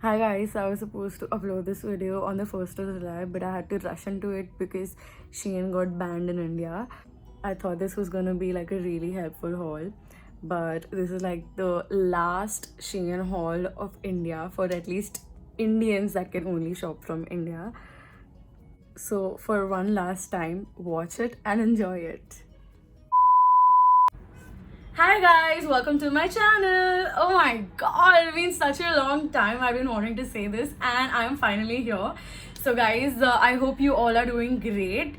Hi guys, I was supposed to upload this video on the 1st of July, but I had to rush into it because Shein got banned in India. I thought this was gonna be like a really helpful haul, but this is like the last Shein haul of India for at least Indians that can only shop from India. So for one last time, watch it and enjoy it. Hi guys, welcome to my channel. Oh my god, it's been such a long time. I've been wanting to say this and I'm finally here. So guys, I hope you all are doing great.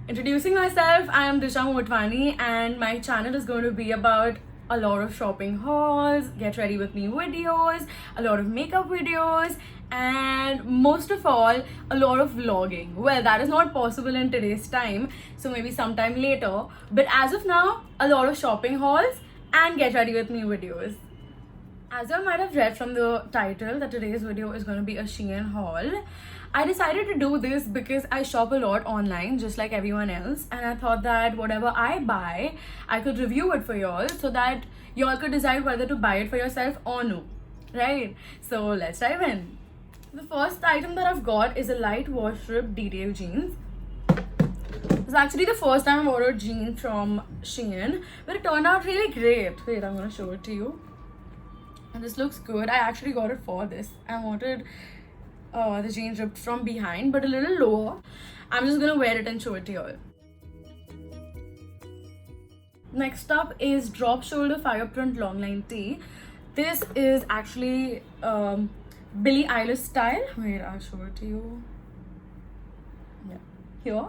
Introducing myself, I am Disha Motwani and my channel is going to be about a lot of shopping hauls, get ready with me videos, a lot of makeup videos, and most of all, a lot of vlogging. Well, that is not possible in today's time, so maybe sometime later. But as of now, a lot of shopping hauls and get ready with me videos. As you might have read from the title that today's video is going to be a Shein haul, I decided to do this because I shop a lot online just like everyone else, and I thought that whatever I buy, I could review it for y'all so that y'all could decide whether to buy it for yourself or no, right? So let's dive in. The first item that I've got is a light wash rib detail jeans. It's actually the first time I've ordered jeans from Shein, but it turned out really great. Wait, I'm gonna show it to you. And this looks good. I actually got it for this. I wanted the jeans ripped from behind, but a little lower. I'm just gonna wear it and show it to you all. Next up is drop shoulder fire print longline tee. This is actually Billie Eilish style. Wait, I'll show it to you. Yeah, here.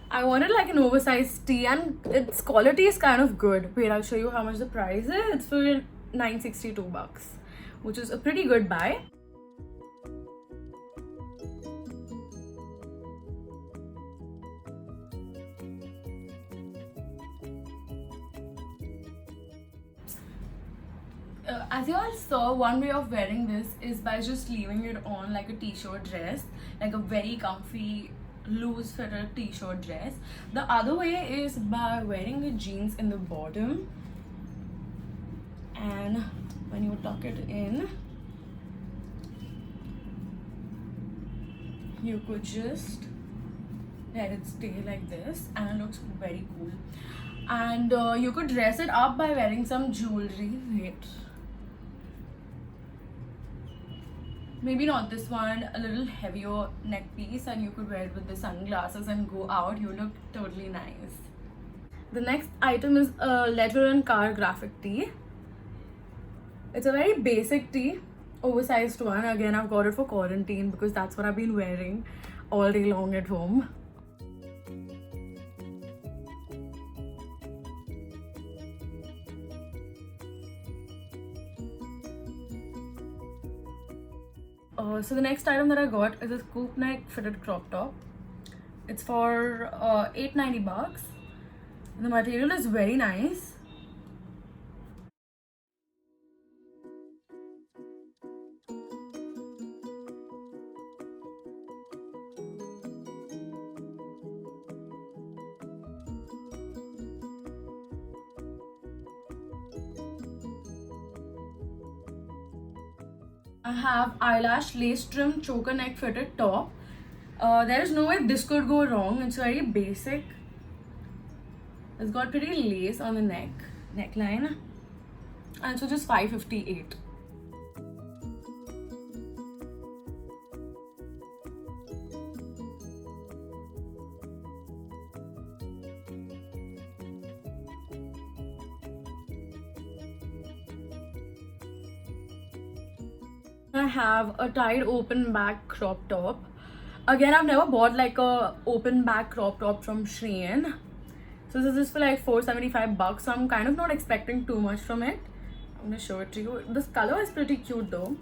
I wanted like an oversized tee and its quality is kind of good. Wait, I'll show you how much the price is. It's for $962, which is a pretty good buy. As you all saw, one way of wearing this is by just leaving it on like a t-shirt dress, like a very comfy loose fitted t-shirt dress. The other way is by wearing the jeans in the bottom, and when you tuck it in, you could just let it stay like this and it looks very cool. And you could dress it up by wearing some jewelry. Wait, maybe not this one, a little heavier neck piece, and you could wear it with the sunglasses and go out. You look totally nice. The next item is a letter and car graphic tee. It's a very basic tee, oversized one. Again, I've got it for quarantine because that's what I've been wearing all day long at home. So the next item that I got is a scoop neck fitted crop top. It's for $890. The material is very nice. I have eyelash lace trim choker neck fitted top. There is no way this could go wrong. It's very basic. It's got pretty lace on the neckline, and so just $558. I have a tied open back crop top. Again, I've never bought like a open back crop top from Shein. So this is for like $475, so I'm kind of not expecting too much from it. I'm gonna show it to you. This color is pretty cute though.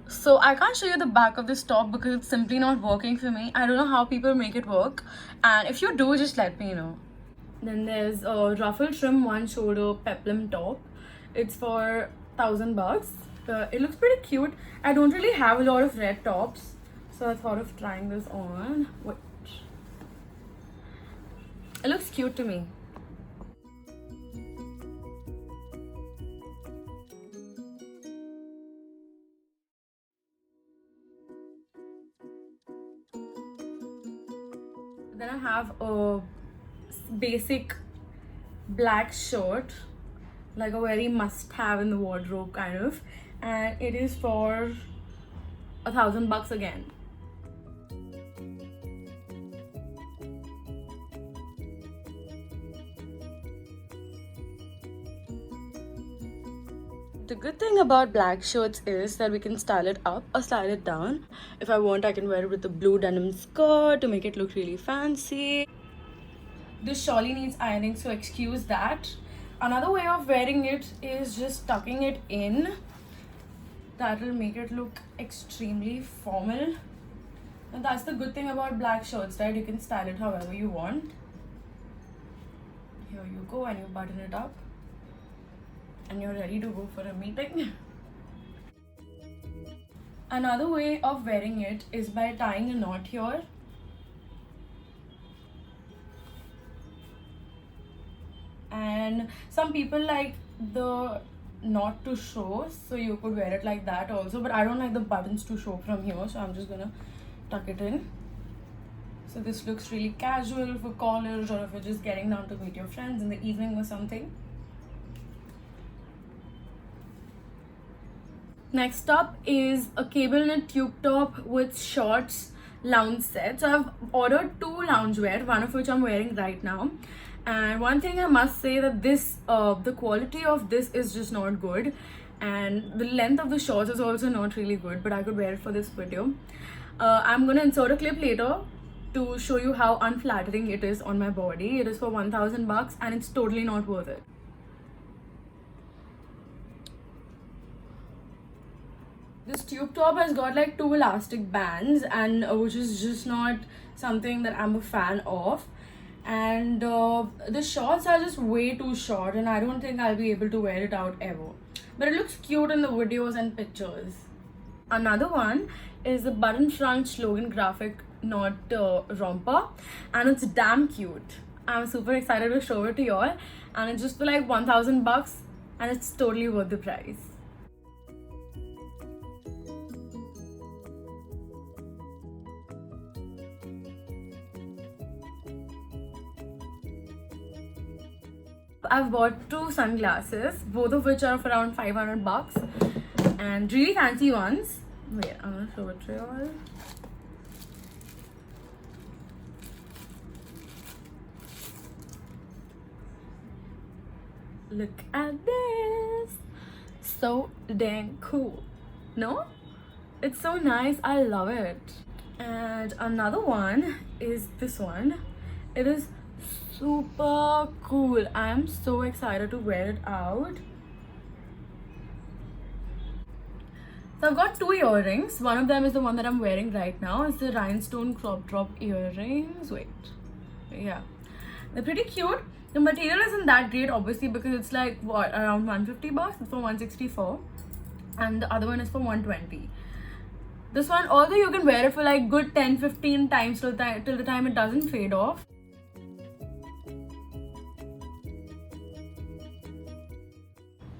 So I can't show you the back of this top because it's simply not working for me. I don't know how people make it work, and if you do, just let me know. Then there's a ruffle trim one shoulder peplum top. It's for $1,000. It looks pretty cute. I don't really have a lot of red tops, so I thought of trying this on. Wait. It looks cute to me. Then I have a basic black shirt, like a very must-have in the wardrobe kind of, and it is for $1,000 again. The good thing about black shirts is that we can style it up or style it down. If I want, I can wear it with a blue denim skirt to make it look really fancy. This surely needs ironing, so excuse that. Another way of wearing it is just tucking it in. That will make it look extremely formal. And that's the good thing about black shirts, right? You can style it however you want. Here you go, and you button it up. And you're ready to go for a meeting. Another way of wearing it is by tying a knot here. And some people like the knot to show, so you could wear it like that also, but I don't like the buttons to show from here, so I'm just gonna tuck it in. So this looks really casual for college, or if you're just getting down to meet your friends in the evening or something. Next up is a cable knit tube top with shorts lounge set. So I've ordered 2 loungewear, one of which I'm wearing right now. And one thing I must say that this, the quality of this is just not good. And the length of the shorts is also not really good, but I could wear it for this video. I'm gonna insert a clip later to show you how unflattering it is on my body. It is for $1,000 and it's totally not worth it. This tube top has got like 2 elastic bands, and which is just not something that I'm a fan of. And the shorts are just way too short, and I don't think I'll be able to wear it out ever. But it looks cute in the videos and pictures. Another one is the button front slogan graphic knot romper, and it's damn cute. I'm super excited to show it to y'all, and it's just for like $1,000, and it's totally worth the price. I've bought 2 sunglasses, both of which are for around $500, and really fancy ones. Wait, I'm gonna show it to you all. Look at this! So dang cool, no? It's so nice, I love it. And another one is this one. It is super cool. I'm so excited to wear it out. So I've got 2 earrings. One of them is the one that I'm wearing right now. It's the rhinestone crop top earrings. Wait, yeah, they're pretty cute. The material isn't that great, obviously, because it's like what, around $150. It's for $164, and the other one is for $120. This one, although you can wear it for like good 10-15 times till the time it doesn't fade off.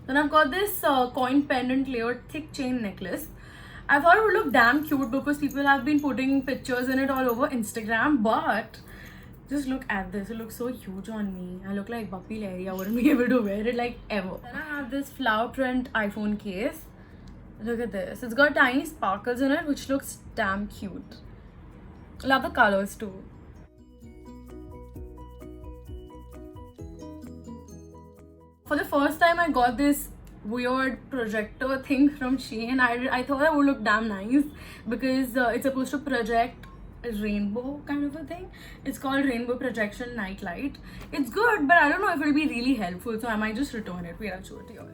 Then I've got this coin pendant layered thick chain necklace. I thought it would look damn cute because people have been putting pictures in it all over Instagram, but just look at this. It looks so huge on me. I look like Bappy Larry. I wouldn't be able to wear it like ever. Then I have this flower print iPhone case. Look at this. It's got tiny sparkles in it, which looks damn cute. Love the colors too. For the first time, I got this weird projector thing from Shein. I thought that would look damn nice because it's supposed to project a rainbow kind of a thing. It's called Rainbow Projection Night Light. It's good, but I don't know if it'll be really helpful, so I might just return it. Wait, I'll show it to you.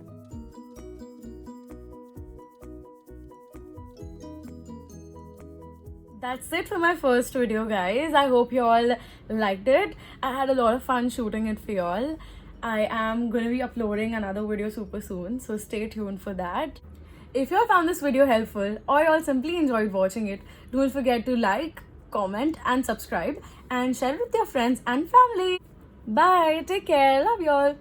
That's it for my first video, guys. I hope you all liked it. I had a lot of fun shooting it for y'all. I am going to be uploading another video super soon, so stay tuned for that. If you all found this video helpful or you all simply enjoyed watching it, don't forget to like, comment and subscribe and share it with your friends and family. Bye, take care, love you all.